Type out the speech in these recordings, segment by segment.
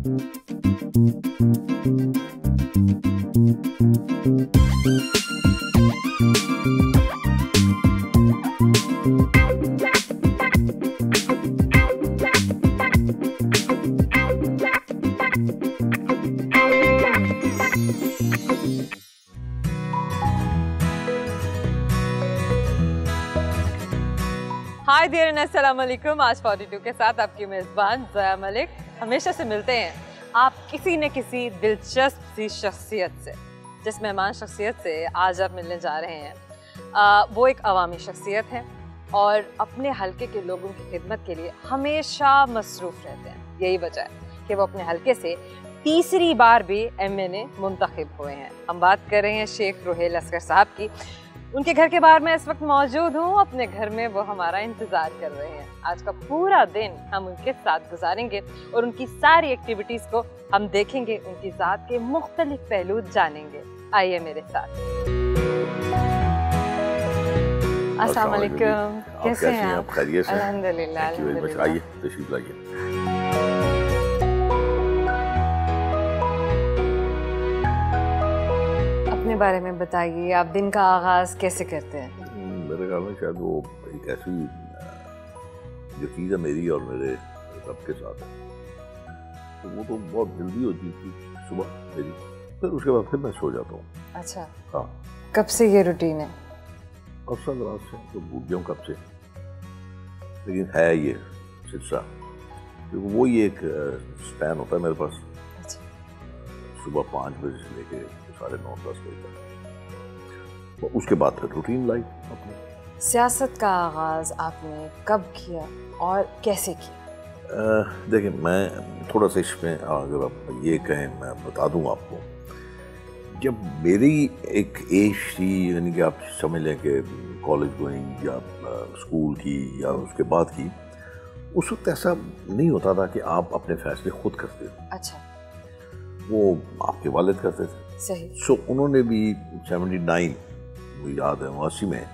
Hi dear, अस्सलाम वालेकुम। आज 42 के साथ आपकी मेज़बान ज़या मलिक। हमेशा से मिलते हैं आप किसी न किसी दिलचस्प सी शख्सियत से। जिस मेहमान शख्सियत से आज आप मिलने जा रहे हैं वो एक अवामी शख्सियत है और अपने हलके के लोगों की खिदमत के लिए हमेशा मसरूफ़ रहते हैं। यही वजह है कि वो अपने हलके से तीसरी बार भी MNA मुंतखब हुए हैं। हम बात कर रहे हैं शेख रुहेल असगर साहब की। उनके घर के बाहर मैं इस वक्त मौजूद हूँ। अपने घर में वो हमारा इंतज़ार कर रहे हैं। आज का पूरा दिन हम उनके साथ गुजारेंगे और उनकी सारी एक्टिविटीज़ को हम देखेंगे, उनकी ज़ात के मुख्तलिफ पहलू जानेंगे। आइए मेरे साथ। अस्सलाम वालेकुम, कैसे हैं आप? खैरियत से? अल्हम्दुलिल्लाह, अल्हम्दुलिल्लाह। आइए तशरीफ लाइए। अपने बारे में बताइए, आप दिन का आगाज़ कैसे करते हैं? मेरे ख्याल में शायद वो एक ऐसी जो चीज़ है मेरी और मेरे रब के साथ है, तो वो तो बहुत जल्दी होती थी सुबह मेरी, फिर उसके बाद फिर मैं सो जाता हूँ। अच्छा, हाँ। कब से ये रूटीन है? अफसर रात से तो भूल गया हूँ कब से, लेकिन है ये सिलसिला, क्योंकि वो ये एक स्पैन होता है मेरे पास। अच्छा। सुबह 5 बजे से लेके 9:30-10 बजे तक, उसके बाद फिर रूटीन लाइफ अपनी। सियासत का आगाज़ आपने कब किया और कैसे किया? देखिए, मैं थोड़ा सा इसमें अगर आप ये कहें, मैं बता दूं आपको, जब मेरी एक एज थी, यानी कि आप समझ लें कि कॉलेज गोइंग या स्कूल की या उसके बाद की, उस वक्त ऐसा नहीं होता था कि आप अपने फैसले खुद करते हो। अच्छा। वो आपके वालिद करते थे। सही। सो उन्होंने भी 79 मुझे याद है 80 में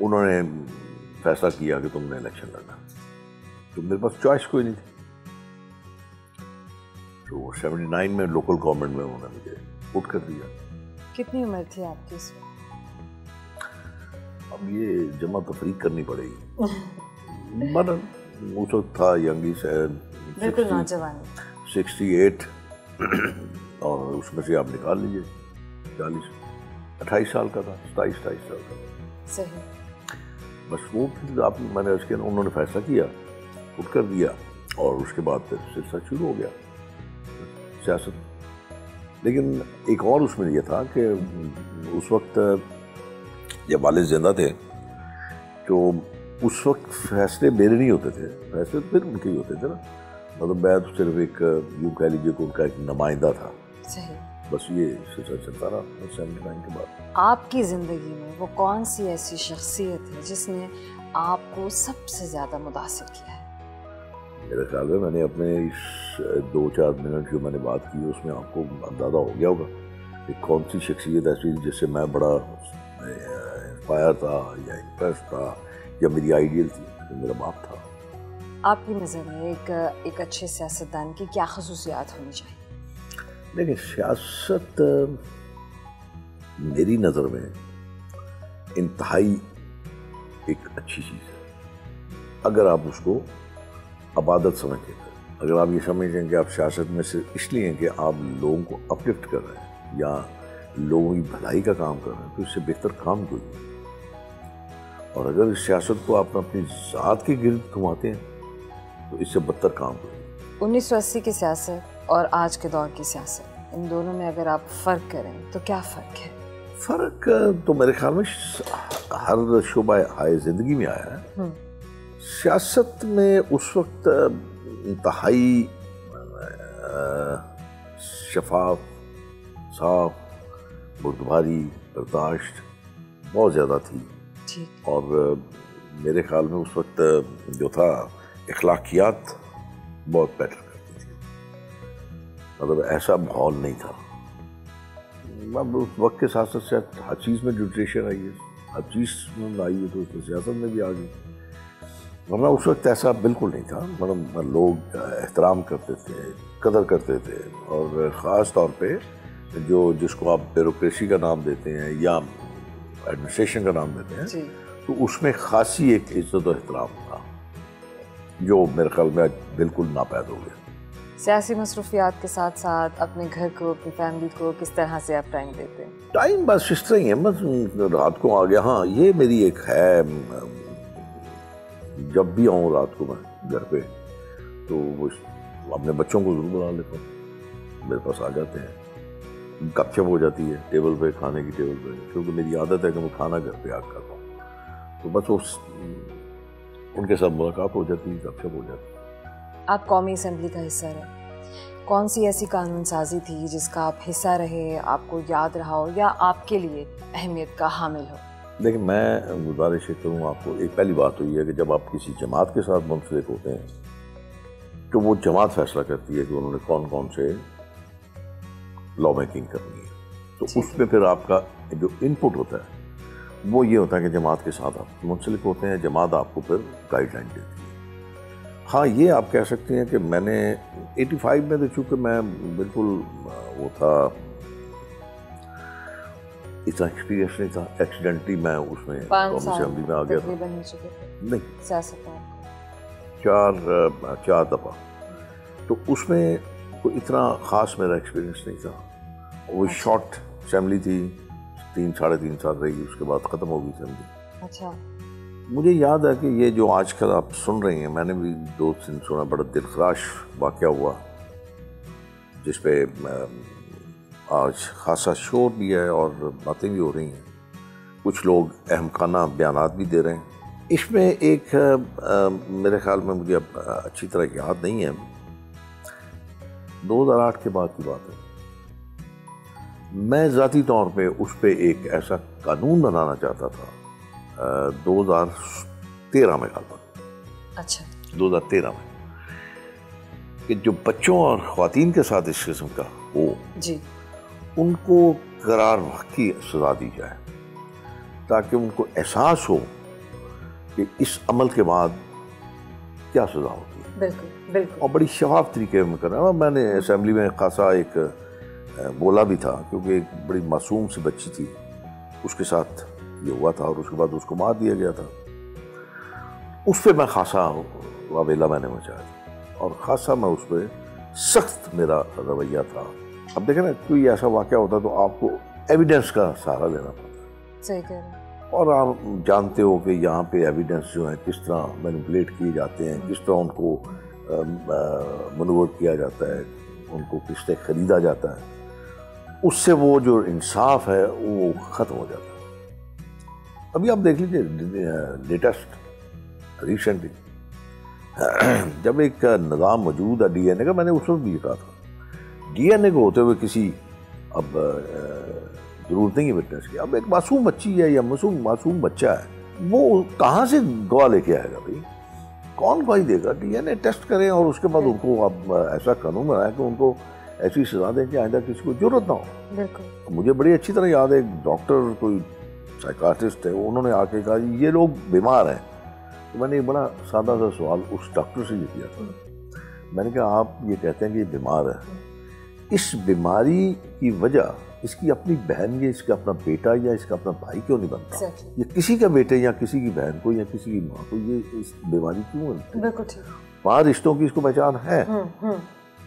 उन्होंने फैसला किया कि तुमने इलेक्शन लड़ना, तो मेरे पास चॉइस कोई नहीं थी। तो 79 में लोकल गवर्नमेंट में उन्होंने मुझे पुट कर दिया। कितनी उम्र थी आपकी उस वक्त? अब ये जमा तफरीक करनी पड़ेगी। मगर उस वक्त था यंगी से बिल्कुल नौजवान। 68 और उसमें से आप निकाल लीजिए 40, 28 साल का था, 27 साल का था। सही। बस वो आप मैंने उसके उन्होंने फैसला किया, पुट कर दिया, और उसके बाद फिर सिलसिला शुरू हो गया सियासत। लेकिन एक और उसमें यह था कि उस वक्त जब वालिद जिंदा थे तो उस वक्त फैसले मेरे नहीं होते थे, फैसले तो फिर उनके ही होते थे ना। मतलब मैं तो सिर्फ एक यूँ कह लीजिए कि उनका एक नुमाइंदा था। सही। बस ये सिलसिला चलता रहा 79 के बाद। आपकी ज़िंदगी में वो कौन सी ऐसी शख्सियत है जिसने आपको सबसे ज़्यादा मुतासिर किया है? मेरे ख्याल में मैंने अपने इस 2-4 मिनट जो मैंने बात की उसमें आपको अंदाज़ा हो गया होगा कि कौन सी शख्सियत ऐसी जिससे मैं बड़ा इंस्पायर था या इम्प्रेस था या मेरी आइडियल थी, तो मेरा बाप था। आपकी नज़र में एक अच्छे सियासतदान की क्या खसूसियात होनी चाहिए? देखिए, सियासत मेरी नज़र में इंतहाई एक अच्छी चीज़ है अगर आप उसको अबादत समझें। अगर आप ये समझें कि आप सियासत में सिर्फ इसलिए हैं कि आप लोगों को अपलिफ्ट कर रहे हैं या लोगों की भलाई का काम कर रहे हैं, तो इससे बेहतर काम कोई नहीं। और अगर इस सियासत को आप अपनी ज़ात के गिर्द घुमाते हैं तो इससे बदतर काम कोई नहीं। 1980 की सियासत और आज के दौर की सियासत, इन दोनों में अगर आप फ़र्क करें तो क्या फ़र्क है? फ़र्क तो मेरे ख्याल में हर शोबा हाय ज़िंदगी में आया है। सियासत में उस वक्त इंतहाई शफाफ, साफ, बुर्दबारी, बर्दाश्त बहुत ज़्यादा थी। और मेरे ख्याल में उस वक्त जो था इखलाकियात बहुत बेटर करती थी, मतलब ऐसा माहौल नहीं था। अब उस वक्त के साथ साथ हर चीज़ में न्यूट्रिशन आई है, हर चीज़ में आई है, तो सियासत में भी आ गई। वरना उस वक्त ऐसा बिल्कुल नहीं था। मतलब लोग एहतराम करते थे, कदर करते थे, और ख़ास तौर पे जिसको आप ब्यूरोक्रेसी का नाम देते हैं या एडमिनिस्ट्रेशन का नाम देते हैं, तो उसमें खासी एक इज्जत और एहतराम था जो मेरे ख्याल में आज बिल्कुल नापैद हो गया। सियासी मसरूफियात के साथ साथ अपने घर को, अपनी फैमिली को किस तरह से आप टाइम देते हैं? टाइम बस इस तरह ही है, बस रात को आ गया। हाँ, ये मेरी एक है, जब भी आऊँ रात को मैं घर पे तो वो अपने बच्चों को जरूर बुला लेता हूँ, मेरे पास आ जाते हैं, गपशप हो जाती है टेबल पे, खाने की टेबल पे, क्योंकि मेरी आदत है कि मैं खाना घर पे आकर खाता हूँ, तो बस उनके साथ मुलाकात हो जाती है, गपशप हो जाती है। आप कौमी असेंबली का हिस्सा रहे, कौन सी ऐसी कानून साजी थी जिसका आप हिस्सा रहे, आपको याद रहा हो या आपके लिए अहमियत का हामिल हो? देखिए, मैं गुजारिश करूँ आपको, एक पहली बात तो ये है कि जब आप किसी जमात के साथ मुंसलिक होते हैं तो वो जमात फैसला करती है कि उन्होंने कौन कौन से लॉ मेकिंग करनी है, तो उसमें फिर आपका जो इनपुट होता है वो ये होता है कि जमात के साथ आप मुंसलिक होते हैं, जमात आपको फिर गाइडलाइन देती है। हाँ, ये आप कह सकते हैं कि मैंने 85 में तो चूँकि मैं बिल्कुल वो था, इतना एक्सपीरियंस नहीं था, एक्सीडेंटली मैं उसमें कौमी असेंबली में आ गया था। नहीं, चार दफ़ा, तो उसमें कोई इतना ख़ास मेरा एक्सपीरियंस नहीं था। वो शॉर्ट असेंबली थी, 3-3.5 साल रही, उसके बाद ख़त्म हो गई असेंबली। अच्छा। मुझे याद है कि ये जो आजकल आप सुन रही हैं, मैंने भी 2 दिन सुना, बड़ा दिलखराश वाक़या हुआ जिस पे आज खासा शोर भी है और बातें भी हो रही हैं, कुछ लोग अहमकाना बयानात भी दे रहे हैं। इसमें एक मेरे ख्याल में, मुझे अब अच्छी तरह याद नहीं है, 2008 के बाद की बात है, मैं ज़ाती तौर पे उस पे एक ऐसा कानून बनाना चाहता था 2013 में खाता। अच्छा। 2013 में कि जो बच्चों और ख़वातीन के साथ इस किस्म का हो जी, उनको करार की सज़ा दी जाए, ताकि उनको एहसास हो कि इस अमल के बाद क्या सज़ा होती है। बिल्कुल बिल्कुल। और बड़ी शफाफ तरीके में करना। मैंने असेंबली में खासा एक बोला भी था, क्योंकि एक बड़ी मासूम सी बच्ची थी, उसके साथ ये हुआ था और उसके बाद उसको मार दिया गया था। उस पर मैं खासा वावेला मैंने मचाया था और खासा मैं उस पर सख्त मेरा रवैया था। अब देखें ना, कोई ऐसा वाक़या होता तो आपको एविडेंस का सहारा लेना पड़ता। सही कह रहे हैं। और आप जानते हो कि यहाँ पे एविडेंस जो है किस तरह मैनिपुलेट किए जाते हैं, किस तरह उनको मनूवर किया जाता है, उनको किस तरह ख़रीदा जाता है, उससे वो जो इंसाफ है वो ख़त्म हो जाता है। अभी आप देख लीजिए लेटेस्ट रिसेंटली जब एक निज़ाम मौजूद है डीएनए का, मैंने उस वक्त भी कहा था, डीएनए को होते हुए किसी अब जरूरत नहीं है विटनेस की। अब एक मासूम बच्ची है या मासूम बच्चा है, वो कहाँ से गवाह लेके आएगा भाई? कौन गवाही देगा? डीएनए टेस्ट करें और उसके बाद उनको अब ऐसा कानून बनाए कि उनको ऐसी सजा दें कि आइंदा किसी को जरूरत ना हो। बिल्कुल। मुझे बड़ी अच्छी तरह याद है, एक डॉक्टर, कोई साइकाट्रिस्ट है, उन्होंने आके कहा ये लोग बीमार हैं। तो मैंने एक बड़ा सादा सा सवाल उस डॉक्टर से ये किया था, मैंने कहा आप ये कहते हैं कि ये बीमार है, इस बीमारी की वजह इसकी अपनी बहन या इसका अपना बेटा या इसका अपना भाई क्यों नहीं बनता? ये किसी का बेटे या किसी की बहन को या किसी की माँ को ये इस बीमारी क्यों बनती? बिल्कुल ठीक। 5 रिश्तों की इसको पहचान है,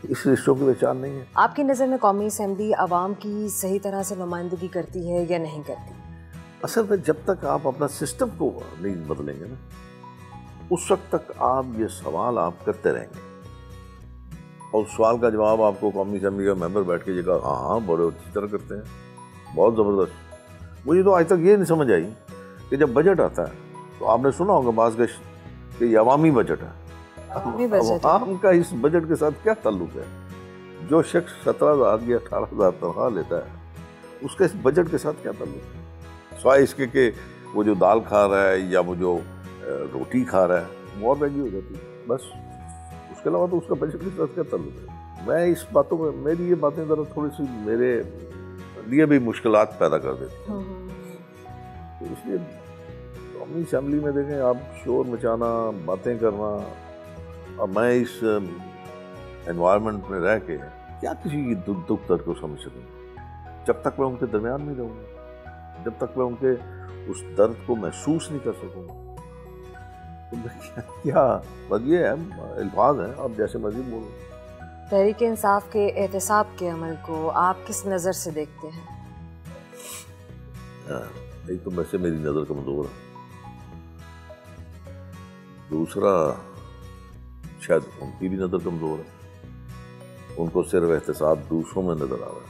इस रिश्तों की पहचान नहीं है। आपकी नज़र में कौमी असेंबली आवाम की सही तरह से नुमाइंदगी करती है या नहीं करती? असल में जब तक आप अपना सिस्टम को नहीं बदलेंगे ना, उस वक्त तक आप ये सवाल आप करते रहेंगे और उस सवाल का जवाब आपको कौमी असेंबली का मेंबर बैठ के जगह हाँ बड़े अच्छी तरह करते हैं, बहुत ज़बरदस्त। मुझे तो आज तक ये नहीं समझ आई कि जब बजट आता है तो आपने सुना होगा बाज़ कि ये अवामी बजट है। आवाम का इस बजट के साथ क्या ताल्लुक है? जो शख्स 17,000 या 18,000 तनख्वाह लेता है उसका इस बजट के साथ क्या ताल्लुक है? सिवाय इसके कि वो जो दाल खा रहा है या वो जो रोटी खा रहा है वो और महंगी हो जाती है, बस। उसके अलावा तो उसका बजट के साथ क्या ताल्लुक है? मैं इस बातों में, मेरी ये बातें ज़रा थोड़ी सी मेरे लिए भी मुश्किलात पैदा कर देती हैं। तो इसलिए अपनी फैमिली में देखें आप शोर मचाना, बातें करना, अब मैं इस एनवायरनमेंट में रह के क्या किसी की दुख दर्द को समझ सकूँगा? जब तक मैं उनके दरमियान नहीं रहूँगा, जब तक मैं उनके उस दर्द को महसूस नहीं कर सकूँगा, तो मैं क्या बस ये है, अल्फाज हैं, आप जैसे मर्जी बोलो। तहरीक इंसाफ के एहतसाब के अमल को आप किस नज़र से देखते हैं? एक तो वैसे मेरी नज़र कमज़ोर है, दूसरा शायद उनकी भी नज़र कमज़ोर है, उनको सिर्फ एहतसाब दूसरों में नज़र आ रहा है,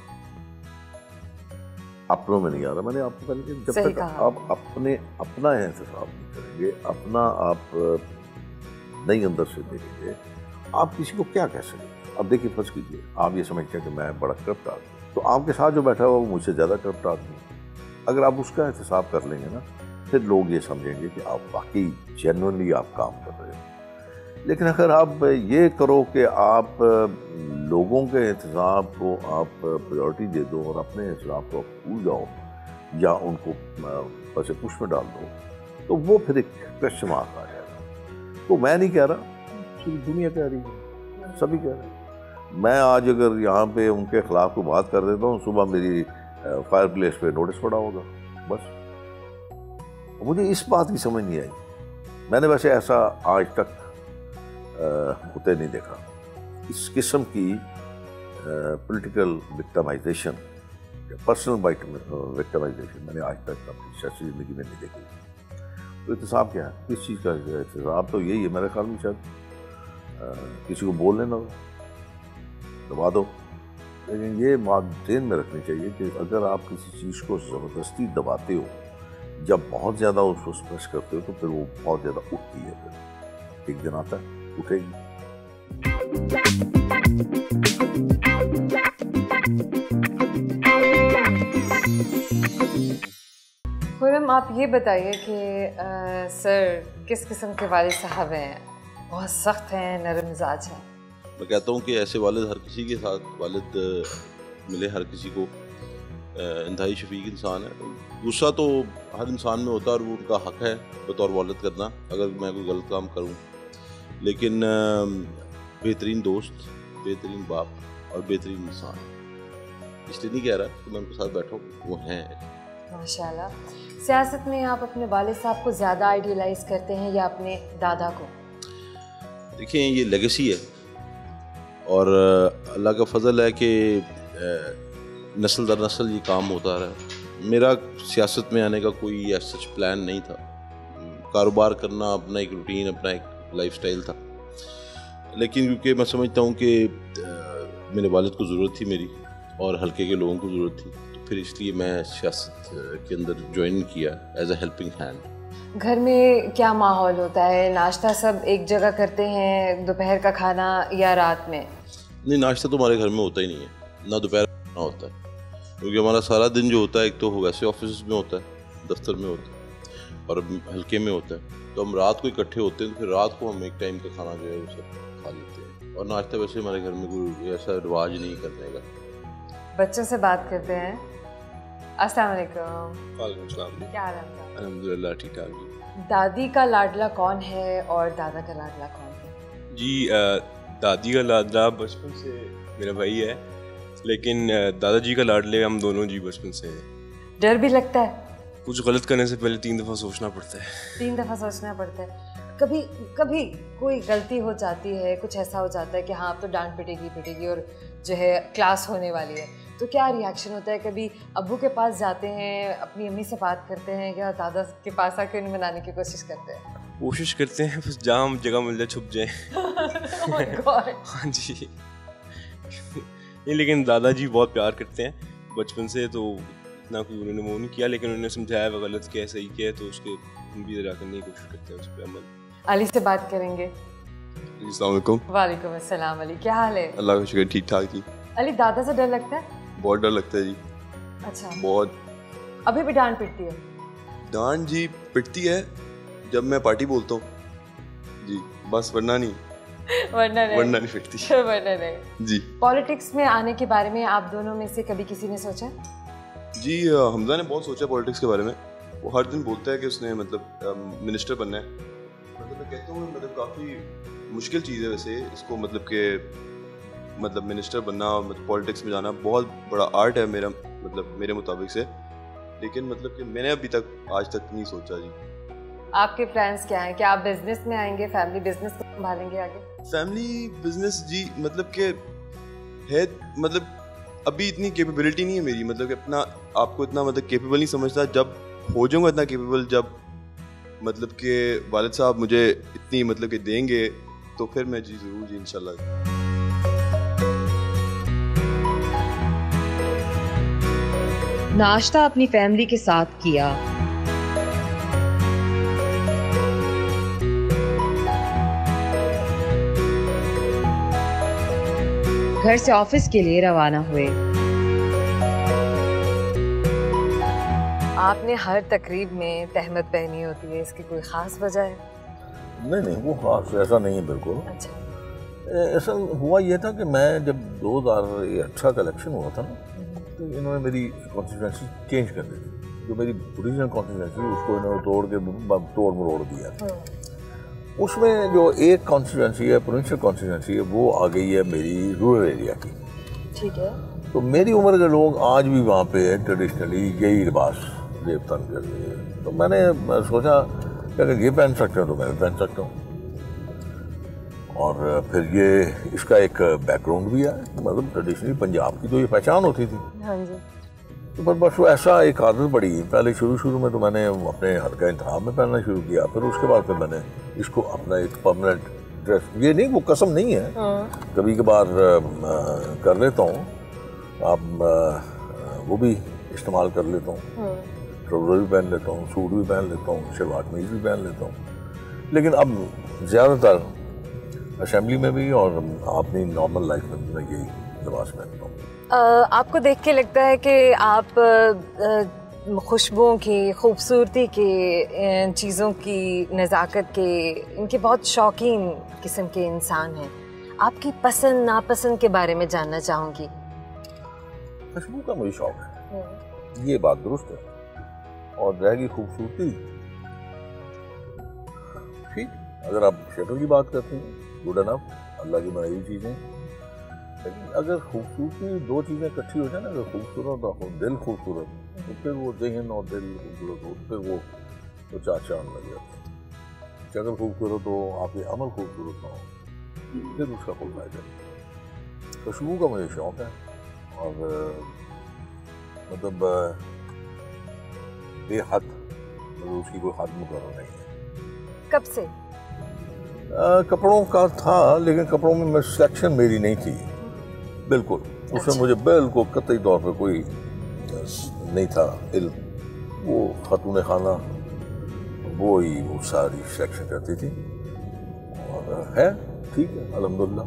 अपनों में नहीं आ रहा। मैंने आपको कहा कि जब तक आप अपना एहतसाब नहीं करेंगे, अपना आप नहीं अंदर से देखेंगे, आप किसी को क्या कह सकेंगे? अब देखिए, फर्ज कीजिए आप ये समझते हैं कि मैं बड़ा करप्ट आदमी, तो आपके साथ जो बैठा हुआ वो मुझसे ज़्यादा करप्ट आदमी है। अगर आप उसका एहतसाब कर लेंगे ना, फिर लोग ये समझेंगे कि आप वाकई जेन्युइनली आप काम कर रहे हो। लेकिन अगर आप ये करो कि आप लोगों के एहतसाब को आप प्रायोरिटी दे दो और अपने एहतसाब को आप भूल जाओ या उनको पैसे पुश में डाल दो, तो वो फिर एक क्वेश्चन मार्क आ जाएगा। तो मैं नहीं कह रहा, पूरी दुनिया कह रही है, सभी कह रहे हैं। मैं आज अगर यहाँ पे उनके खिलाफ कोई बात कर देता हूँ, सुबह मेरी फायर प्लेस पे नोटिस पड़ा होगा, बस। मुझे इस बात की समझ नहीं आई। मैंने वैसे ऐसा आज तक होते नहीं देखा, इस किस्म की पॉलिटिकल विक्टिमाइजेशन या पर्सनल विक्टिमाइजेशन मैंने आज तक अपनी सियासी ज़िंदगी में नहीं देखी। तो एहतसाब क्या है? किस चीज़ का एहतसाब? तो यही है मेरे ख्याल में, शायद किसी को बोल लेना दबा दो। लेकिन ये बात ध्यान में रखनी चाहिए कि अगर आप किसी चीज़ को ज़बरदस्ती दबाते हो, जब बहुत ज़्यादा उसको स्पर्श करते हो, तो फिर वो बहुत ज़्यादा उठती है, फिर एक दिन आता है उठेगी। खुर्रम, आप ये बताइए कि सर किस किस्म के वालिद साहब हैं? बहुत सख्त हैं, नरम मिजाज हैं? मैं कहता हूँ कि ऐसे वालिद हर किसी के साथ वालिद मिले, हर किसी को इंतहाई शफीक इंसान है। गुस्सा तो हर इंसान में होता है और वो उनका हक है बतौर वालिद करना, अगर मैं कोई गलत काम करूँ। लेकिन बेहतरीन दोस्त, बेहतरीन बाप और बेहतरीन इंसान, इसलिए नहीं कह रहा कि मैं उनके साथ बैठा हूँ, वो हैं। माशाल्लाह। सियासत में आप अपने वालिद साहब को ज़्यादा आइडियलाइज करते हैं या अपने दादा को? देखिए, ये लेगेसी है और अल्लाह का फजल है कि नस्ल दर नस्ल ये काम होता रहा। मेरा सियासत में आने का कोई सच प्लान नहीं था। कारोबार करना अपना एक रूटीन, अपना एक लाइफस्टाइल था। लेकिन क्योंकि मैं समझता हूँ कि मेरे वालिद को ज़रूरत थी मेरी और हल्के के लोगों को ज़रूरत थी, तो फिर इसलिए मैं सियासत के अंदर ज्वाइन किया एज अ हेल्पिंग हैंड। घर में क्या माहौल होता है? नाश्ता सब एक जगह करते हैं, दोपहर का खाना या रात में? नहीं, नाश्ता तो हमारे घर में होता ही नहीं है, ना दोपहर खाना होता है, क्योंकि हमारा सारा दिन जो होता है, एक तो वैसे ऑफिस में होता है, दफ्तर में होता है और हल्के में होता है, तो हम रात को इकट्ठे होते हैं, तो फिर रात को हम एक टाइम का खाना जो है वो सब खा लेते हैं। और नाश्ता वैसे हमारे घर में कोई ऐसा रिवाज नहीं करने का। बच्चों से बात करते हैं। अस्सलाम वालेकुम। वालेकुम सलाम। क्या हाल है? अल्हम्दुलिल्लाह, ठीक ठाक। दादी का लाडला कौन है और दादा का लाडला कौन है? जी, दादी का लाडला बचपन से मेरा भाई है, लेकिन दादाजी का लाडले हम दोनों जी बचपन से हैं। डर भी लगता है? कुछ गलत करने से पहले 3 दफ़ा सोचना पड़ता है। 3 दफ़ा सोचना पड़ता है। कभी कभी कोई गलती हो जाती है, कुछ ऐसा हो जाता है कि हाँ अब तो डांट पिटेगी और जो है क्लास होने वाली है, तो क्या रिएक्शन होता है? कभी अब्बू के पास जाते हैं, अपनी अम्मी से बात करते हैं, या दादा के पास आकर उन्हें मनाने की कोशिश करते हैं? कोशिश करते हैं, बस जहाँ जगह मिल जाए छुप जाए। oh my God. हाँ जी। नहीं, लेकिन दादाजी बहुत प्यार करते हैं बचपन से, तो इतना कोई उन्होंने वो नहीं किया, लेकिन उन्होंने समझाया वह गलत किया सही किया, तो उसके हम भी जरा करने की कोशिश करते हैं, उस पर अमल। अली से बात करेंगे। अस्सलाम वालेकुम। वालेकुम अस्सलाम। अली, क्या हाल है? अल्लाह का शुक्र, ठीक ठाक जी। अली, दादा से डर लगता है? बहुत डर लगता है जी। अच्छा, बहुत। अभी भी डांट पिटती है? डांट जी पिटती है जब मैं पार्टी बोलता हूँ जी, बस, वरना नहीं वरना नहीं पिटती। वरना नहीं जी। पॉलिटिक्स में आने के बारे में आप दोनों में से कभी किसी ने सोचा? जी, हमजा ने बहुत सोचा पॉलिटिक्स के बारे में, वो हर दिन बोलता है कि उसने मतलब मिनिस्टर बनना है। मतलब मैं कहता हूँ मतलब काफ़ी मुश्किल चीज़ है वैसे इसको, मतलब कि मतलब मिनिस्टर बनना, मतलब पॉलिटिक्स में जाना बहुत बड़ा आर्ट है मेरा, मतलब मेरे मुताबिक से। लेकिन मतलब कि मैंने अभी तक आज तक नहीं सोचा जी। आपके प्लान्स क्या हैं? क्या आप बिजनेस में आएंगे, फैमिली बिजनेस को संभालेंगे आगे? फैमिली बिजनेस जी मतलब कि है, मतलब अभी इतनी कैपेबिलिटी नहीं है मेरी, मतलब कि अपना आपको इतना मतलब कैपेबल नहीं समझता। जब हो जाऊंगा इतना कैपेबल, जब मतलब कि वालिद साहब मुझे इतनी मतलब कि देंगे, तो फिर मैं जी ज़रूर जी इंशाल्लाह। नाश्ता अपनी फैमिली के साथ किया। घर से ऑफिस के लिए रवाना हुए। आपने हर तकरीब में तहमत पहनी होती है, इसकी कोई ख़ास वजह है? नहीं, वो खास ऐसा नहीं है बिल्कुल। अच्छा। ऐसा हुआ ये था कि मैं जब 2018 का इलेक्शन हुआ था ना, तो इन्होंने मेरी कॉन्स्टिट्यूंसी चेंज कर दी थी। जो मेरी ओरिजिनल कॉन्स्टिट्यूंसी उसको इन्होंने तोड़ मरोड़ दिया था। उसमें जो एक कॉन्स्टिट्यूंसी है, प्रोविंशियल कॉन्स्टिट्यूंसी है, वो आ गई है मेरी रूरल एरिया की। ठीक है। तो मेरी उम्र के लोग आज भी वहाँ पे ट्रेडिशनली यही लिबास देवतन कर रहे हैं। तो मैंने सोचा कि अगर ये पहन सकते हो तो मैं भी पहन सकता हूँ। और फिर ये इसका एक बैकग्राउंड भी है, मतलब ट्रेडिशनली पंजाब की तो ये पहचान होती थी। हाँ जी। तो पर बस वो ऐसा एक आदत पड़ी। पहले शुरू में तो मैंने अपने हल्का इंतखाब में पहनना शुरू किया, फिर उसके बाद फिर मैंने इसको अपना एक परमानेंट ड्रेस, ये नहीं, वो कसम नहीं है, कभी कभार कर लेता हूँ। अब वो भी इस्तेमाल कर लेता हूँ, ट्राउज़र भी पहन लेता हूँ, सूट भी पहन लेता हूँ, शलवार कमीज भी पहन लेता हूँ। लेकिन अब ज़्यादातर असेंबली में भी और अपनी नॉर्मल लाइफ में मैं यही लिबास पहनता हूँ। आपको देख के लगता है कि आप खुशबुओं की, खूबसूरती के, चीज़ों की, नज़ाकत के, इनके बहुत शौकीन किस्म के इंसान हैं। आपकी पसंद नापसंद के बारे में जानना चाहूँगी। खुशबू का मुझे शौक है, ये बात दुरुस्त है। और रहेगी खूबसूरती, ठीक, अगर आप शक्ल की बात करते हैं, गुड इनफ, अल्लाह की बनाई हुई चीज़ें। लेकिन अगर खूबसूरती दो चीज़ें इकट्ठी हो जाए ना, अगर खूबसूरत हो, दिल खूबसूरत, तो फिर वो जहन और दिल खूबसूरत हो, फिर वो तो चार चांद लग जाते हैं। शक्ल खूबसूरत हो, आपके अमल खूबसूरत ना हो, फिर उसका कोई फायदा नहीं। खुशबू का मुझे शौक है और मतलब बेहद, मतलब उसकी कोई हद मुकर्रर नहीं है। कब से? कपड़ों का था, लेकिन कपड़ों में सिलेक्शन मेरी नहीं थी बिल्कुल। उसमें मुझे बिल्कुल कतई तौर पे कोई नहीं था इल्म। वो खातून खाना वो ही वो सारी सिलेक्शन करती थी और है ठीक है, अल्हम्दुलिल्लाह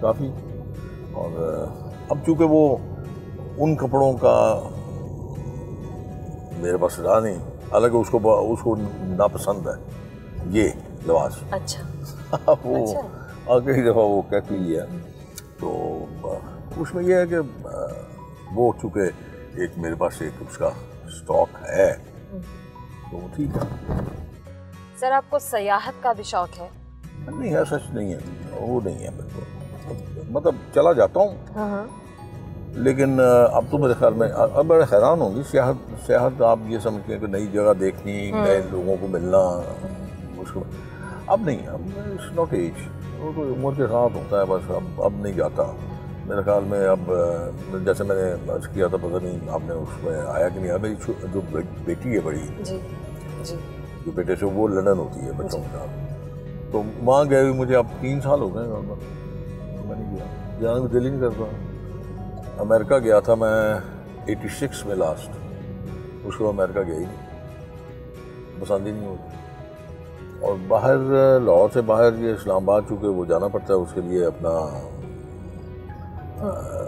काफ़ी। और अब चूँकि वो उन कपड़ों का मेरे पास रहा नहीं, हालांकि उसको नापसंद है ये लिबास। अच्छा। वो आखिरी दफ़ा वो कहती है, तो उसमें यह है कि वो चूँकि एक मेरे पास एक उसका स्टॉक है, तो ठीक है। सर, आपको सयाहत का भी शौक है? नहीं है, सच नहीं है, वो नहीं है बिल्कुल। मतलब चला जाता हूँ, लेकिन अब तो मेरे ख्याल में अब बड़े हैरान होंगी। सियाहत आप ये समझते हैं कि नई जगह देखनी, नए लोगों को मिलना, उसको अब नहीं, अब इट्स नॉट एज, वो तो उम्र के साथ होता है बस। अब नहीं जाता मेरे ख्याल में। अब जैसे मैंने अर्ज किया था, पता नहीं आपने उसमें आया कि नहीं, मेरी जो बेटी है बड़ी जी जी, जो बेटे से वो लंदन होती है बच्चों के साथ, तो वहाँ गए हुए मुझे अब 3 साल हो गए। मैंने गया, जाने में दिल ही नहीं करता। अमेरिका गया था मैं 86 में लास्ट, उसको अमेरिका गया ही नहीं, पसंद ही नहीं होती। और बाहर लाहौर से बाहर ये इस्लामाबाद चूँकि वो जाना पड़ता है उसके लिए, अपना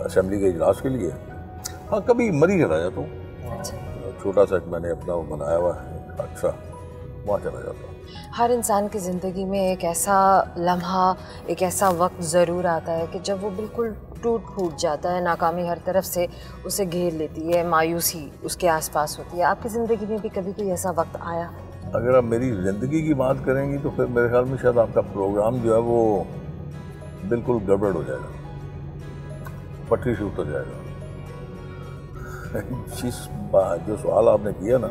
असेंबली के इजलास के लिए। हाँ, कभी मरी चला जाता हूँ, छोटा सा मैंने अपना वो बनाया हुआ है, अच्छा वहाँ चला जाता हूँ। हर इंसान की ज़िंदगी में एक ऐसा लम्हा, एक ऐसा वक्त ज़रूर आता है कि जब वो बिल्कुल टूट फूट जाता है, नाकामी हर तरफ से उसे घेर लेती है, मायूसी उसके आसपास होती है। आपकी ज़िंदगी में भी कभी कोई ऐसा वक्त आया? अगर आप मेरी ज़िंदगी की बात करेंगी तो फिर मेरे ख्याल में शायद आपका प्रोग्राम जो है वो बिल्कुल गड़बड़ हो जाएगा, पटरी से उतर जाएगा। जो सवाल आपने किया ना,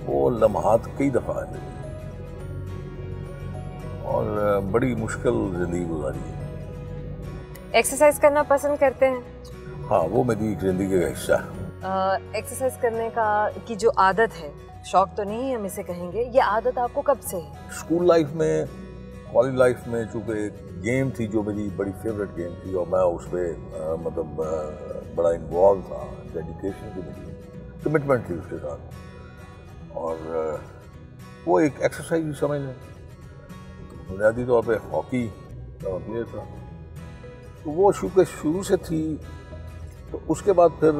वो लम्हात कई दफ़ा है और बड़ी मुश्किल ज़िंदगी गुजारी है। एक्सरसाइज करना पसंद करते हैं? हाँ, वो मेरी ज़िंदगी का हिस्सा है। एक्सरसाइज करने की जो आदत है, शौक तो नहीं हम इसे कहेंगे, ये आदत आपको कब से है? स्कूल लाइफ में, कॉलेज लाइफ में, चूँकि एक गेम थी जो मेरी बड़ी फेवरेट गेम थी और मैं उस पर मतलब बड़ा इन्वॉल्व था, डेडिकेशन की मेरी कमिटमेंट थी उसके साथ, और वो एक एक्सरसाइज भी समझ लें। बुनियादी तौर पे हॉकी का प्लेयर था, तो वो शुरू से थी। तो उसके बाद फिर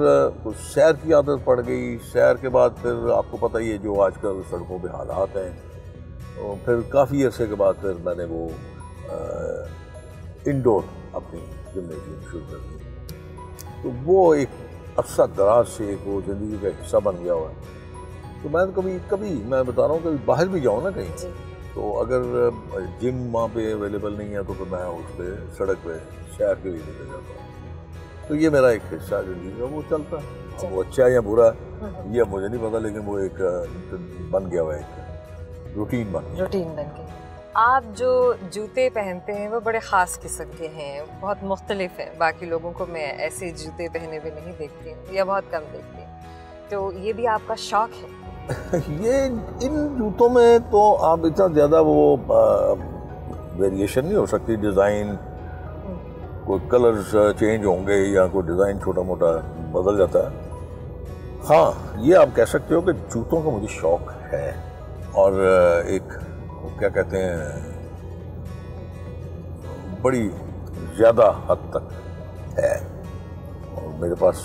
कुछ सैर की आदत पड़ गई। सैर के बाद फिर आपको पता ही है जो आजकल सड़कों पे हालात हैं, तो फिर काफ़ी अरसे के बाद फिर मैंने वो इंडोर अपनी जिम्नेजियम शुरू कर दी। तो वो एक अरसा दराज से एक वो ज़िंदगी का हिस्सा बन गया हुआ है। तो मैं कभी मैं बता रहा हूँ, कभी बाहर भी जाऊँ ना कहीं, तो अगर जिम वहाँ पे अवेलेबल नहीं है तो फिर मैं उस पर सड़क पे सैर के लिए निकल जाता हूँ। तो ये मेरा एक हिस्सा ज़िंदगी का वो चलता है। वो अच्छा है या बुरा है ये मुझे नहीं पता, लेकिन वो एक बन गया हुआ, एक रूटीन बन गई। आप जो जूते पहनते हैं वो बड़े ख़ास किस्म के हैं, बहुत मुख्तलिफ है। बाकी लोगों को मैं ऐसे जूते पहने हुए नहीं देखती हूँ या बहुत कम देखती हूँ। तो ये भी आपका शौक़ है? ये इन जूतों में तो आप इतना ज़्यादा वो वेरिएशन नहीं हो सकती, डिज़ाइन कोई कलर्स चेंज होंगे या कोई डिज़ाइन छोटा मोटा बदल जाता है। हाँ, ये आप कह सकते हो कि जूतों का मुझे शौक़ है, और एक क्या कहते हैं, बड़ी ज़्यादा हद तक है, और मेरे पास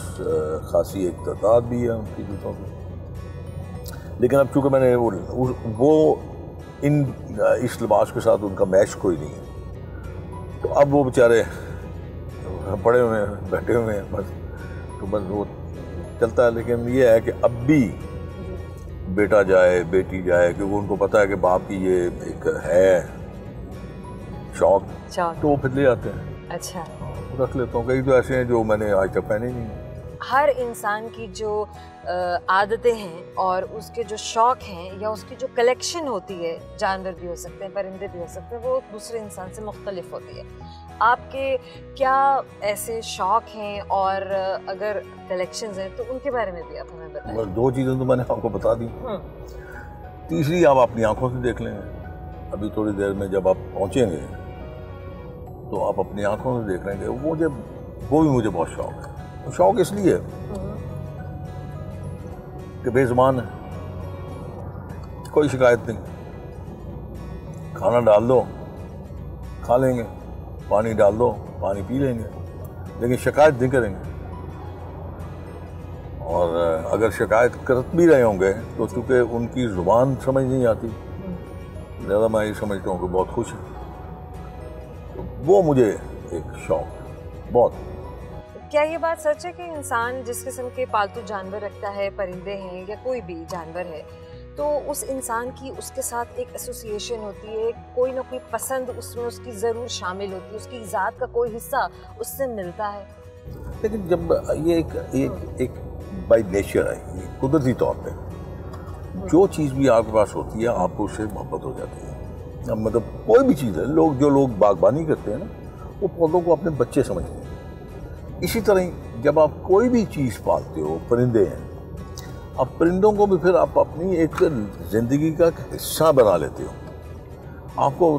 खासी एक तादाद भी है उनकी जूतों की। लेकिन अब चूँकि मैंने वो इस लिबास के साथ उनका मैच कोई नहीं है, तो अब वो बेचारे पड़े हुए हैं, बैठे हुए हैं, बस वो चलता है। लेकिन ये है कि अब भी बेटा जाए बेटी जाए, क्योंकि उनको पता है कि बाप की ये एक है शौक, तो वो फिर ले आते हैं। अच्छा, रख लेता हूँ। कई तो ऐसे हैं जो मैंने आज तक पहने नहीं। हर इंसान की जो आदतें हैं और उसके जो शौक़ हैं या उसकी जो कलेक्शन होती है, जानवर भी हो सकते हैं, परिंदे भी हो सकते हैं, वो दूसरे इंसान से मुख्तलिफ होती है। आपके क्या ऐसे शौक़ हैं और अगर कलेक्शंस हैं तो उनके बारे में भी आप हमें बताएं। बस 2 चीज़ें तो मैंने आपको बता दी, तीसरी आप अपनी आंखों से देख लेंगे। अभी थोड़ी देर में जब आप पहुँचेंगे तो आप अपनी आंखों से देख लेंगे। वो भी मुझे बहुत शौक़ है। शौक़ इसलिए कि बेज़ुबान है, कोई शिकायत नहीं। खाना डाल दो खा लेंगे, पानी डाल दो पानी पी लेंगे, लेकिन शिकायत नहीं करेंगे। और अगर शिकायत कर भी रहे होंगे तो चूँकि उनकी ज़ुबान समझ नहीं आती, ज़्यादा मैं ये समझता हूँ कि बहुत खुश है। तो वो मुझे एक शौक़ बहुत। क्या ये बात सच है कि इंसान जिस किस्म के पालतू जानवर रखता है, परिंदे हैं या कोई भी जानवर है, तो उस इंसान की उसके साथ एक एसोसिएशन होती है, कोई ना कोई पसंद उसमें उसकी ज़रूर शामिल होती है, उसकी ज़ात का कोई हिस्सा उससे मिलता है? लेकिन जब ये एक बाय नेचर है, कुदरती तौर पे जो चीज़ भी आपके पास होती है आपको उससे मोहब्बत हो जाती है। मतलब कोई भी चीज़ है, जो लोग बागबानी करते हैं ना, वो पौधों को अपने बच्चे समझते हैं। इसी तरह जब आप कोई भी चीज़ पालते हो, परिंदे हैं, अब परिंदों को भी फिर आप अपनी एक ज़िंदगी का हिस्सा बना लेते हो। आपको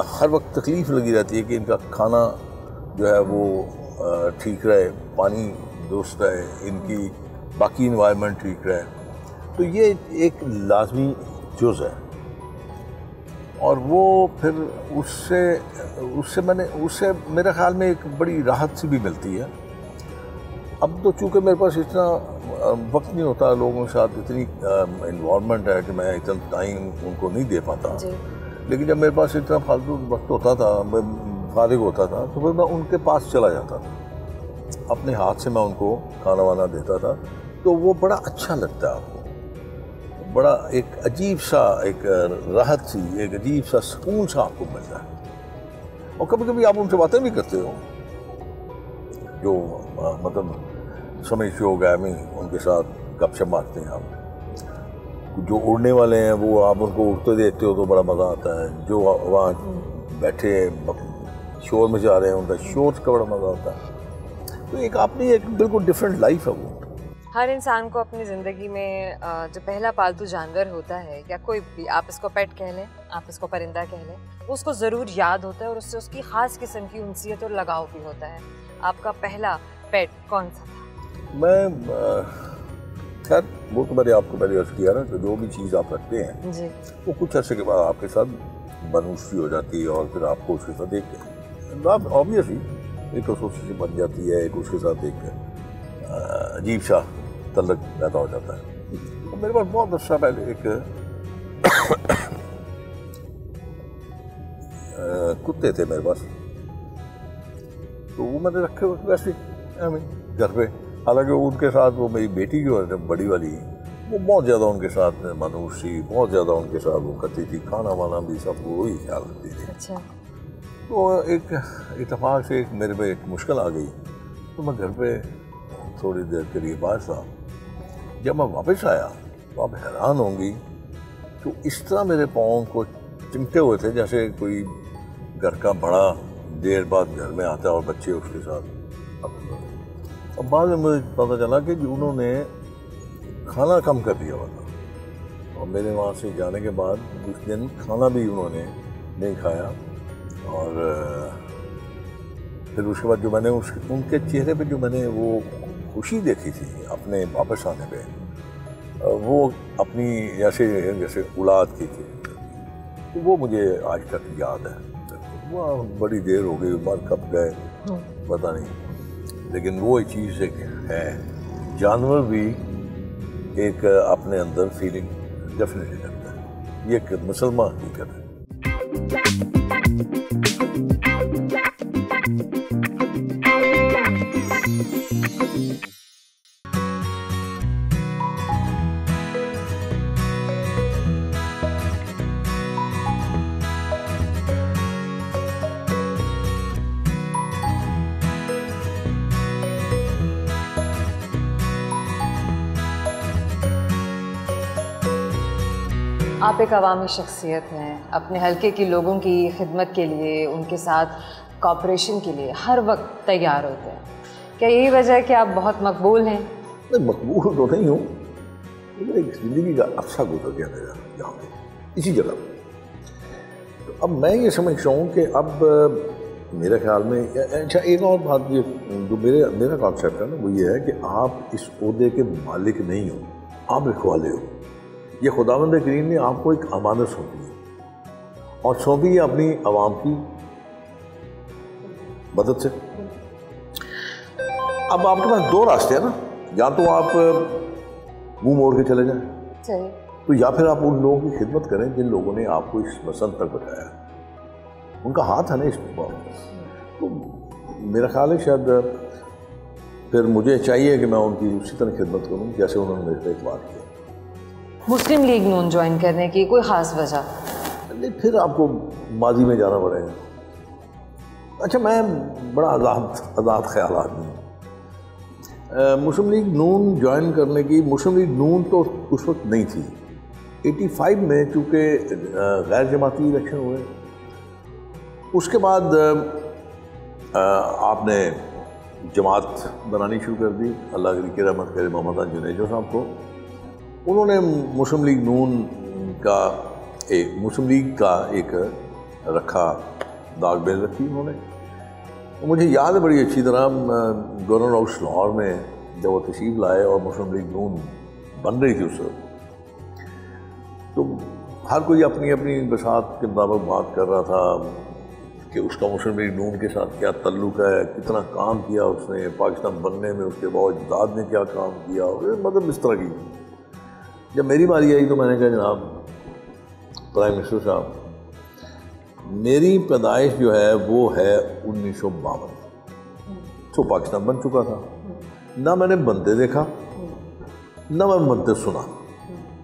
हर वक्त तकलीफ़ लगी रहती है कि इनका खाना जो है वो ठीक रहे, पानी दुरुस्त रहे, इनकी बाकी इन्वायरमेंट ठीक रहे। तो ये एक लाजमी जुज़ है, और वो फिर उससे मेरे ख्याल में एक बड़ी राहत सी भी मिलती है। अब तो चूँकि मेरे पास इतना वक्त नहीं होता, लोगों के साथ इतनी इन्वॉल्वमेंट है कि मैं इतना टाइम उनको नहीं दे पाता। लेकिन जब मेरे पास इतना फालतू वक्त होता था, फारिग होता था तो फिर मैं उनके पास चला जाता था, अपने हाथ से मैं उनको खाना वाना देता था, तो वो बड़ा अच्छा लगता है आपको, बड़ा एक अजीब सा एक राहत सी, एक अजीब सा सुकून सा आपको मिलता है। और कभी कभी आप उनसे बातें भी करते हो, जो मतलब समय शो गैमी उनके साथ गपशप मारते हैं आप। जो उड़ने वाले हैं वो आप उनको उड़ते देखते हो तो बड़ा मज़ा आता है, जो वहाँ बैठे शोर में जा रहे हैं उनका शोर का बड़ा मज़ा आता है। तो एक आपने एक बिल्कुल डिफरेंट लाइफ है वो। हर इंसान को अपनी ज़िंदगी में जो पहला पालतू जानवर होता है या कोई भी, आप इसको पेट कह लें, आप इसको परिंदा कह लें, उसको ज़रूर याद होता है और उससे उसकी ख़ास किस्म की उनसियत और लगाव भी होता है। आपका पहला पेट कौन सा था? मैं खैर वो तो मैंने आपको पहले अर्ज किया ना कि जो भी चीज़ आप रखते हैं जी, वो कुछ अर्से के बाद आपके साथ बनूसी हो जाती है और फिर आपको उसके साथ एक ऑब्वियसली एक एसोसिएशन बन जाती है, एक उसके साथ एक अजीब सा तल्लक पैदा हो जाता है। तो मेरे पास बहुत अच्छा पहले एक कुत्ते थे मेरे पास, तो वो मैंने रखे वैसे घर पे। हालांकि उनके साथ वो मेरी बेटी जो है बड़ी वाली, वो बहुत ज़्यादा उनके साथ मनूसी, बहुत ज़्यादा उनके साथ वो करती थी, खाना वाना भी सब वही ख्याल रखती थी। अच्छा। तो एक इत्तेफाक से एक मेरे पे एक मुश्किल आ गई, तो मैं घर पे थोड़ी देर के लिए बाहर था। जब मैं वापस आया तो आप हैरान होंगी, तो इस तरह मेरे पाँव को चिमटे हुए थे जैसे कोई घर का बड़ा देर बाद घर में आता है और बच्चे उसके साथ। अब बाद में मुझे पता चला कि उन्होंने खाना कम कर दिया हुआ था, और मेरे वहाँ से जाने के बाद उस दिन खाना भी उन्होंने नहीं खाया। और फिर उसके बाद जो मैंने उनके चेहरे पे जो मैंने वो खुशी देखी थी अपने वापस आने पे, वो अपनी जैसे जैसे औलाद की थी, तो वो मुझे आज तक याद है। वो बड़ी देर हो गई, मर कब गए पता नहीं, लेकिन वो एक चीज़ एक है, जानवर भी एक अपने अंदर फीलिंग डेफिनेटली रखता है। ये एक मुसलमान हकीकत है। आप एक अवामी शख्सियत हैं, अपने हल्के के लोगों की खिदमत के लिए, उनके साथ कॉपरेशन के लिए हर वक्त तैयार होते हैं। क्या यही वजह है कि आप बहुत मकबूल हैं? मैं मकबूल तो नहीं हूँ, लेकिन एक ज़िंदगी का अच्छा गुजर गया मेरा यहाँ पे, इसी जगह। तो अब मैं ये समझता हूँ कि अब मेरे ख्याल में अच्छा एक और बात, ये जो मेरा कॉन्सेप्ट है ना, वो ये है कि आप इस ओहदे के मालिक नहीं हो, आप रखवाले हो। ये खुदावंद करीम ने आपको एक अमानत सौंपी है, और सौंपी है अपनी आवाम की मदद से। अब आपके पास दो रास्ते हैं ना, या तो आप मुंह मोड़ के चले जाएं, सही, तो या फिर आप उन लोगों की खिदमत करें जिन लोगों ने आपको इस मसंद तक बताया, उनका हाथ है ना इस बात में। तो मेरा ख्याल है शायद फिर मुझे चाहिए कि मैं उनकी उसी तरह खिदमत करूँ जैसे उन्होंने मेरे पर एतबार किया। मुस्लिम लीग नून ज्वाइन करने की कोई ख़ास वजह? नहीं, फिर आपको माजी में जाना पड़ेगा। अच्छा, मैं बड़ा आज़ाद ख्याल आदमी हूँ। मुस्लिम लीग नून ज्वाइन करने की, मुस्लिम लीग नून तो उस वक्त नहीं थी। 85 में चूँकि गैर जमाती इलेक्शन हुए, उसके बाद आपने जमात बनानी शुरू कर दी, अल्लाह की रहमत करे मोहम्मद जुनेजो साहब को। उन्होंने मुस्लिम लीग नून का मुस्लिम लीग का एक रखा, दाग बेल रखी उन्होंने। तो मुझे याद है बड़ी अच्छी तरह, गवर्नर हाउस लाहौर में जब वो तशरीफ लाए और मुस्लिम लीग नून बन रही थी उस वक्त, तो हर कोई अपनी अपनी बसात के मुताबिक बात कर रहा था कि उसका मुस्लिम लीग नून के साथ क्या ताल्लुक़ है, कितना काम किया उसने पाकिस्तान बनने में, उसके बावजूद ने क्या काम किया, मतलब इस तरह की। जब मेरी बारी आई तो मैंने कहा जनाब प्राइम मिनिस्टर साहब, मेरी पैदाइश जो है वो है 1952। तो पाकिस्तान बन चुका था, ना मैंने बनते देखा ना मैं बनते सुना,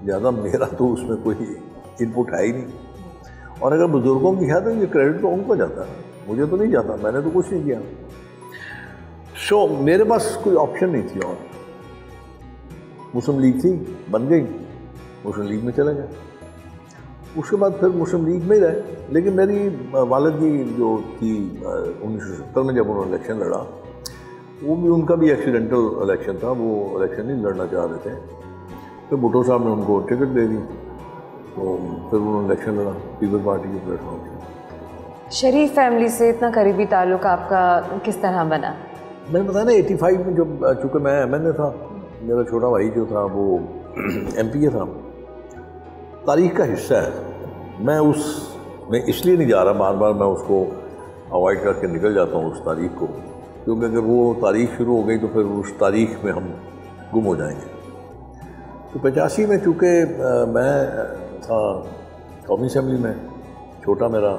ज़्यादा मेरा तो उसमें कोई इनपुट है ही नहीं। और अगर बुजुर्गों की है तो ये क्रेडिट तो उनको जाता है, मुझे तो नहीं जाता, मैंने तो कुछ नहीं किया। सो मेरे पास कोई ऑप्शन नहीं थी। और मुस्लिम लीग थी, बन गई, मुस्लिम लीग में चले गए। उसके बाद फिर मुस्लिम लीग में ही रहे, लेकिन मेरी वालिद की जो थी 1970 में जब उन्होंने इलेक्शन लड़ा, वो भी उनका भी एक्सीडेंटल इलेक्शन था, वो इलेक्शन नहीं लड़ना चाह रहे थे। फिर भुट्टो साहब ने उनको टिकट दे दी, तो फिर उन्होंने इलेक्शन लड़ा पीपल्स पार्टी के प्लेटफॉर्म से। शरीफ फैमिली से इतना करीबी ताल्लुक आपका किस तरह बना? मैंने बताया ना 85 में जब, चूँकि मैं MNA था, मेरा छोटा भाई जो था वो MPA था, तारीख का हिस्सा है। मैं उसमें इसलिए नहीं जा रहा, बार बार मैं उसको अवॉइड करके निकल जाता हूँ उस तारीख को, क्योंकि अगर वो तारीख शुरू हो गई तो फिर उस तारीख में हम गुम हो जाएंगे। तो 85 में चूँकि मैं था कौमी असेंबली में, छोटा मेरा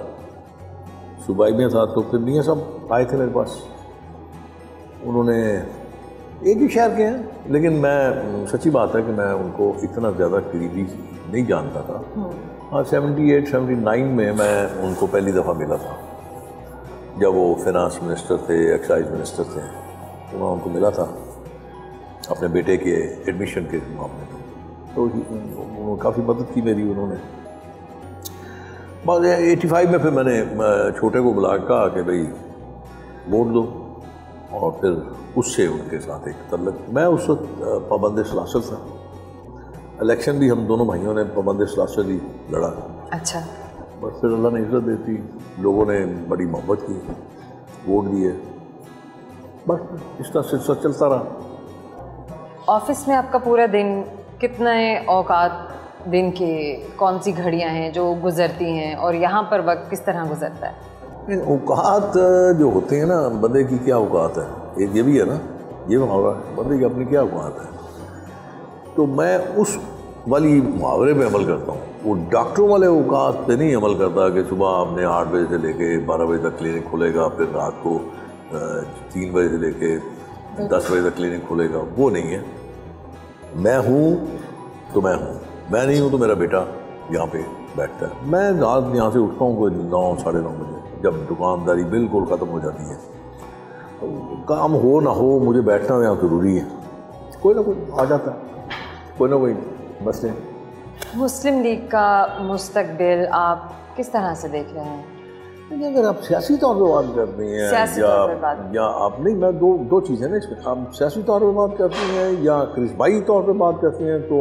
सूबाई में था, तो फिर मियाँ साहब आए थे मेरे पास। उन्होंने एक ही शहर के हैं, लेकिन मैं सच्ची बात है कि मैं उनको इतना ज़्यादा करीबी नहीं जानता था। हाँ 78-79 में मैं उनको पहली दफ़ा मिला था, जब वो फिनांस मिनिस्टर थे, एक्साइज मिनिस्टर थे, तो मैं उनको मिला था अपने बेटे के एडमिशन के मामले में। तो उन्होंने काफ़ी मदद की मेरी उन्होंने। बाद 85 में फिर मैंने छोटे को बुला के कहा कि भाई वोट दो, और फिर उससे उनके साथ एक तल्लक। मैं उस वक्त पाबंद सलासल था, इलेक्शन भी हम दोनों भाइयों ने पाबंद सलासल ही लड़ा। अच्छा। बस फिर अल्लाह ने इज्जत देती, लोगों ने बड़ी मोहब्बत की, वोट दिए, बस इस तरह सिलसिला चलता रहा। ऑफिस में आपका पूरा दिन कितने औकात दिन के, कौन सी घड़ियां हैं जो गुजरती हैं, और यहाँ पर वक्त किस तरह गुजरता है? औकात जो होते हैं ना, बंदे की क्या औकात है, एक ये भी है ना, ये मुहावरा है, बंदे की अपनी क्या औकात है। तो मैं उस वाली मुहावरे पे अमल करता हूँ, वो डॉक्टरों वाले औकात पे नहीं अमल करता कि सुबह आपने 8 बजे से लेके 12 बजे तक क्लिनिक खुलेगा, फिर रात को 3 बजे से लेके 10 बजे तक क्लिनिक खुलेगा। वो नहीं है। मैं हूँ तो मैं हूँ, मैं नहीं हूँ तो मेरा बेटा यहाँ पे बैठता है। मैं रात यहाँ से उठता हूँ कोई 9-9:30 बजे, जब दुकानदारी बिल्कुल ख़त्म हो जाती है। काम हो ना हो, मुझे बैठना यहाँ ज़रूरी है। कोई ना कोई आ जाता है, कोई ना कोई मसले। मुस्लिम लीग का मुस्तकबिल आप किस तरह से देख रहे हैं? अगर आप सियासी तौर पर बात करती हैं या आप नहीं, मैं दो चीज़ें ना इसमें, आप सियासी तौर पर बात करती हैं या करिश्माई तौर पर बात करती हैं, तो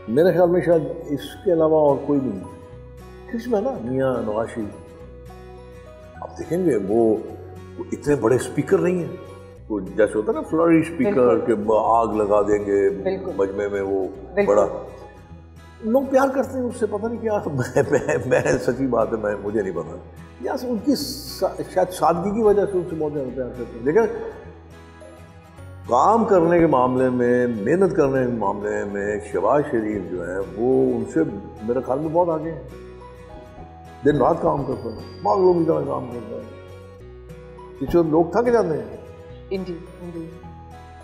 मेरे ख्याल में शायद इसके अलावा और कोई नहीं। करिश्मा ना मियाँ नवाज शरीफ, आप देखेंगे वो इतने बड़े स्पीकर नहीं हैं, वो जैसे होता है ना फ्लरी स्पीकर के आग लगा देंगे मजमे में, वो बड़ा लोग प्यार करते हैं उससे, पता नहीं क्या। मैं सच्ची बात है, मुझे नहीं पता, या उनकी शायद सादगी की वजह से उनसे बहुत ज़्यादा प्यार करते हैं। लेकिन काम करने के मामले में, मेहनत करने के मामले में शहबाज शरीफ जो है वो उनसे मेरे ख्याल में बहुत आगे हैं। दिन रात काम करते हैं, पागलों की तरह काम करते हैं, किसी लोग थक जाते हैं।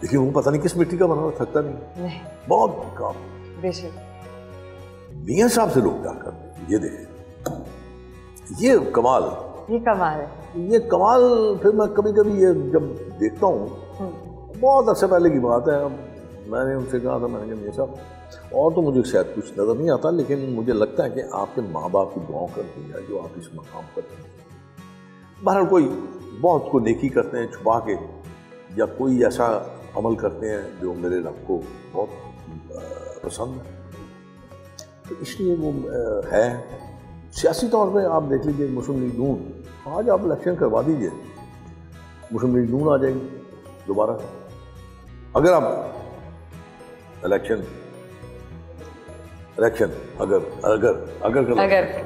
देखिए वो पता नहीं किस मिट्टी का बना हुआ, थकता नहीं, बहुत काम। बेशक मियाँ साहब से लोग क्या करते हैं, ये देखें, ये कमाल है, ये कमाल। फिर मैं कभी कभी ये जब देखता हूँ, बहुत अर्से पहले की बात है, मैंने उनसे कहा था, मैंने कहा मियाँ साहब, और तो मुझे शायद कुछ नज़र नहीं आता, लेकिन मुझे लगता है कि आपके माँ बाप की दुआओं करती है जो आप इस मकाम पर हैं। बहरहाल कोई बहुत को नेकी करते हैं छुपा के, या कोई ऐसा अमल करते हैं जो मेरे रब को बहुत पसंद है, तो इसलिए वो है। सियासी तौर पे आप देख लीजिए, मुस्लिम लीग नून, आज आप इलेक्शन करवा दीजिए, मुस्लिम लीग नून आ जाएगी दोबारा। अगर आप इलेक्शन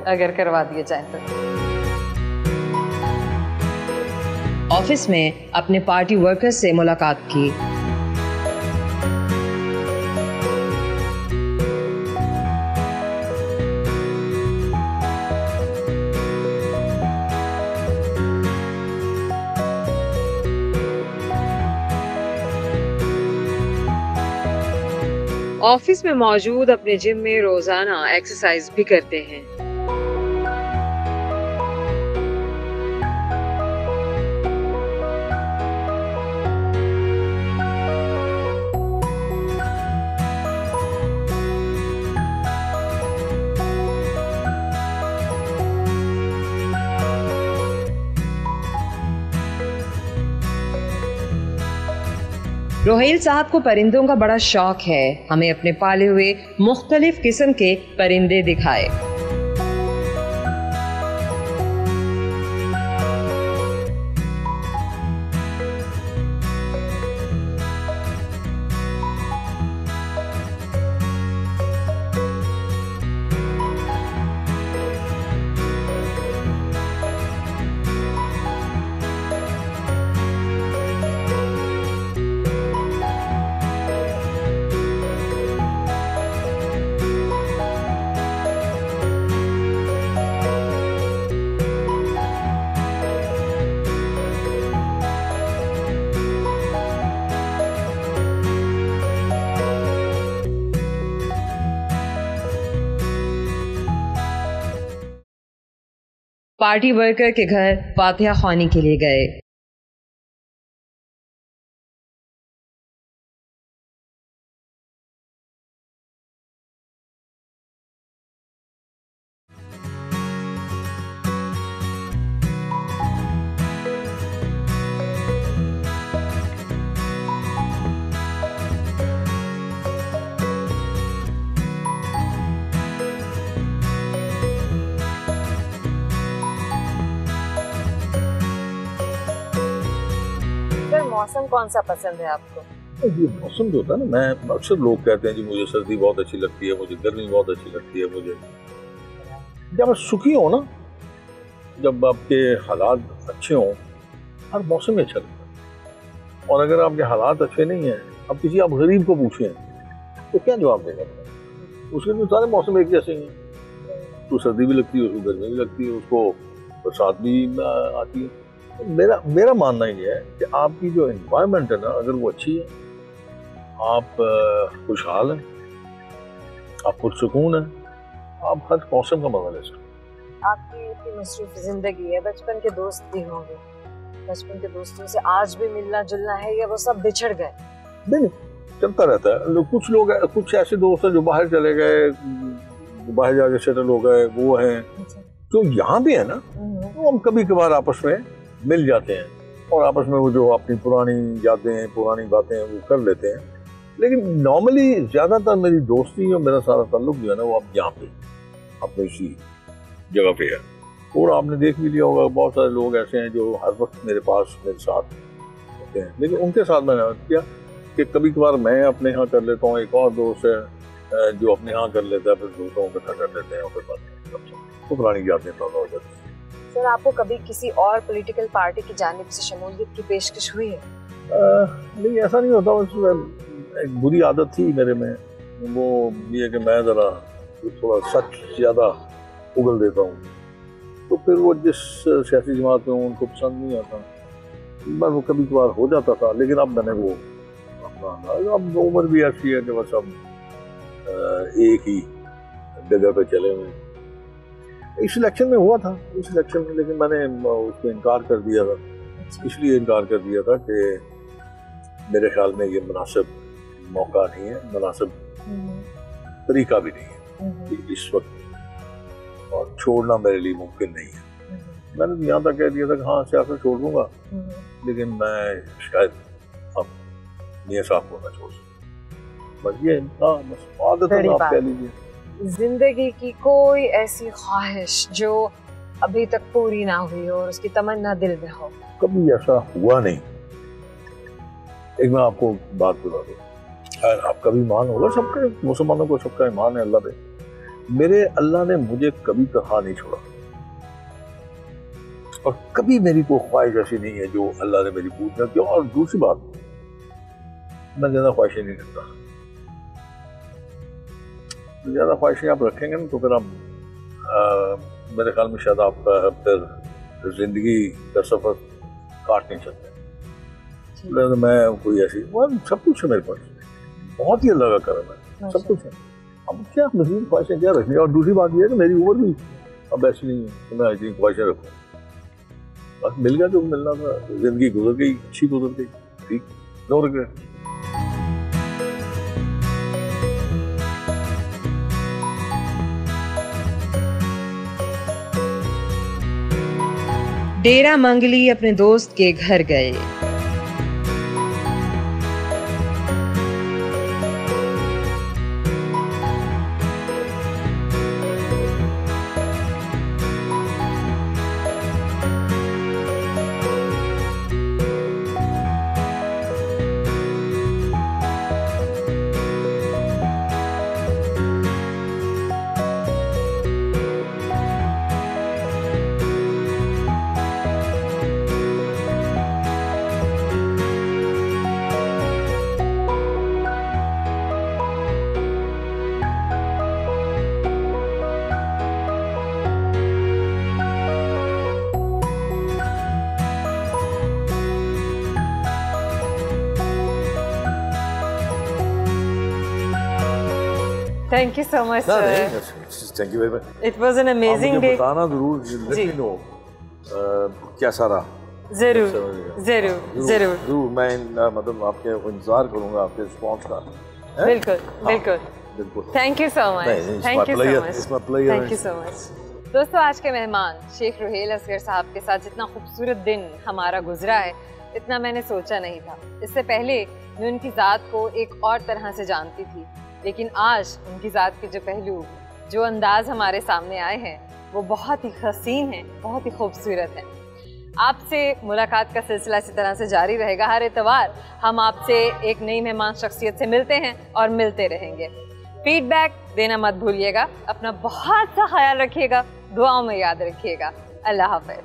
अगर करवा दिए जाए तो। ऑफिस में अपने पार्टी वर्कर्स से मुलाकात की। ऑफिस में मौजूद अपने जिम में रोजाना एक्सरसाइज भी करते हैं। रोहेल साहब को परिंदों का बड़ा शौक है। हमें अपने पाले हुए मुख्तलिफ किस्म के परिंदे दिखाए। पार्टी वर्कर के घर फातिहा ख्वानी के लिए गए। मौसम कौन सा पसंद है आपको? ये मौसम जो होता है ना, मैं अक्सर लोग कहते हैं जी मुझे सर्दी बहुत अच्छी लगती है, मुझे गर्मी बहुत अच्छी लगती है। मुझे जब आप सुखी हो ना, जब आपके हालात अच्छे हों, हर मौसम में अच्छा लगता है। और अगर आपके हालात अच्छे नहीं हैं, अब किसी आप गरीब को पूछें तो क्या जवाब देगा? उसके लिए सारे मौसम एक जैसे ही हैं। तो सर्दी भी लगती है, उसको गर्मी भी लगती है, उसको बरसात भी आती है। मेरा मानना ये है कि आपकी जो एनवायरनमेंट है ना, अगर वो अच्छी है, आप खुशहाल हैं, आप पुरसुकून हैं, आप हर मौसम का मजा ले सकते हैं। आपकी इतनी मसरूफ जिंदगी है, बचपन के दोस्त भी होंगे, बचपन के दोस्तों से आज भी मिलना जुलना है या वो सब बिछड़ गए? नहीं, चलता रहता है। कुछ लोग, कुछ ऐसे दोस्त हैं जो बाहर चले गए, बाहर जाके सेटल हो गए, वो हैं जो यहाँ भी है ना, तो हम कभी कभार आपस में मिल जाते हैं और आपस में वो जो अपनी पुरानी यादें, पुरानी बातें वो कर लेते हैं। लेकिन नॉर्मली ज़्यादातर मेरी दोस्ती और मेरा सारा ताल्लुक जो है ना, वो अब यहाँ पे अपने इसी जगह पे है। और आपने देख भी लिया होगा, बहुत सारे लोग ऐसे हैं जो हर वक्त मेरे पास मेरे साथ होते हैं, लेकिन उनके साथ मैंने अर्ज किया कि कभी कभार मैं अपने यहाँ कर लेता हूँ, एक और दोस्त है जो अपने यहाँ कर लेता है, फिर दोस्तों को इकट्ठा कर लेते हैं और फिर बात तो पुरानी यादें ताज़ा हो जाती हैं। सर, आपको कभी किसी और पॉलिटिकल पार्टी की जानिब से शमूलियत की पेशकश हुई है? नहीं, ऐसा नहीं होता। बस एक बुरी आदत थी मेरे में, वो ये कि मैं ज़रा थोड़ा सच ज़्यादा उगल देता हूँ, तो फिर वो जिस सियासी जमात में उनको पसंद नहीं आता, बस वो कभी कभार हो जाता था। लेकिन अब मैंने वो अपना, अब उम्र भी ऐसी है कि बस अब एक ही जगह पे चले हुए। इस इलेक्शन में हुआ था, इस इलेक्शन में, लेकिन मैंने उसको इनकार कर दिया था। इसलिए इनकार कर दिया था कि मेरे ख्याल में ये मुनासिब मौका नहीं है, मुनासिब तरीका भी नहीं है इस वक्त, और छोड़ना मेरे लिए मुमकिन नहीं है। मैंने तो यहाँ तक कह दिया था कि हाँ, सियासत छोड़ दूंगा, लेकिन मैं शायद अब मियां साहब को ना छोड़ सकूँ। बस ये बस आदत है, आप कह लीजिए। जिंदगी की कोई ऐसी ख्वाहिश जो अभी तक पूरी ना हुई हो और उसकी तमन्ना दिल में हो? कभी ऐसा हुआ नहीं। एक मैं आपको बात बता दूं, खैर आपका भी ईमान होगा, सबके मुसलमानों को सबका ईमान है अल्लाह पे। मेरे अल्लाह ने मुझे कभी तनहा नहीं छोड़ा, और कभी मेरी कोई ख्वाहिश ऐसी नहीं है जो अल्लाह ने मेरी पूरी न की। और दूसरी बात, मैं ज्यादा ख्वाहिशें नहीं रखता। ज़्यादा ख्वाहिशें आप रखेंगे ना तो फिर आप मेरे ख्याल में शायद आप फिर जिंदगी का सफर काट नहीं सकते। मैं कोई ऐसी सब कुछ है मेरे पास, बहुत ही अल्लाह का करम है। सब कुछ है। अब क्या मजीद ख्वाहिशें क्या रखनी है। और दूसरी बात यह है कि मेरी उम्र भी अब ऐसी नहीं है कि मैं ऐसी ख्वाहिशें रखूँ। बस मिल गया जो मिलना था, जिंदगी गुजर गई, अच्छी गुजर गई, ठीक, नो रिग्रेट। डेरा मंगली अपने दोस्त के घर गए। Thank you so much, sir. Thank you very much. It was an amazing day. बताना जरूर, लेट मी नो कैसा रहा। जरूर जरूर जरूर जरूर, मैं मतलब आपके इंतजार करूंगा आपके रिस्पॉन्स का। बिल्कुल बिल्कुल बिल्कुल। Thank you so much, thank you so much, thank you so much. दोस्तों, आज के मेहमान शेख रुहेल असगर साहब के साथ जितना खूबसूरत दिन हमारा गुजरा है, इतना मैंने सोचा नहीं था। इससे पहले मैं उनकी ज़ात को एक और तरह से जानती थी, लेकिन आज उनकी ज़ात के जो पहलू, जो अंदाज हमारे सामने आए हैं, वो बहुत ही हसीन हैं, बहुत ही खूबसूरत हैं। आपसे मुलाकात का सिलसिला इसी तरह से जारी रहेगा। हर इतवार हम आपसे एक नई मेहमान शख्सियत से मिलते हैं और मिलते रहेंगे। फीडबैक देना मत भूलिएगा। अपना बहुत सा ख्याल रखिएगा, दुआओं में याद रखिएगा। अल्लाह हाफ़िज़।